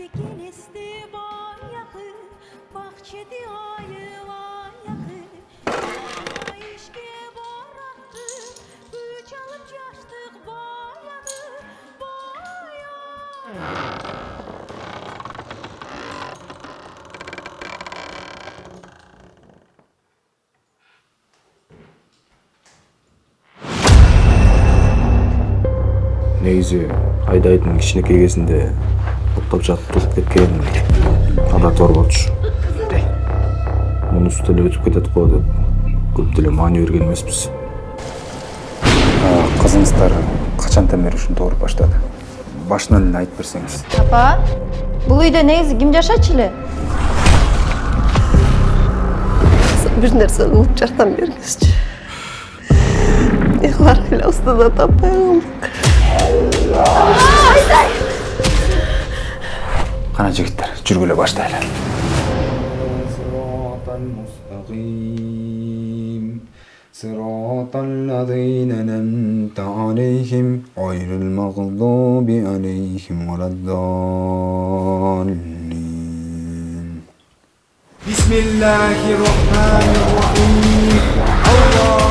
Dikinizdi bayağı, bahçedi ayılayağı. İşke barattı, güç alıp yaştık bayağı, bayağı. Негизи Айдайдын кичинекей кезинде токтоп жатып кеткен ада тор болчу. Мунусу деле өтүп кетет го деп көп деле маани берген эмеспиз. Кызыңыздар качантан бери ушинтип ооруп баштады? Башынан эле айтып берсеңиз. Апа, бул үйдө негизи ким жашачу эле? Bir nerseni unut жардам бергизчи. Кылар эле устуда таппай калдык. Кана жигиттер, жүргүлө баштайлы. صراط الذين أنعمت عليهم غير المغضوب عليهم ولا الضالين. بسم الله الرحمن الرحيم. الله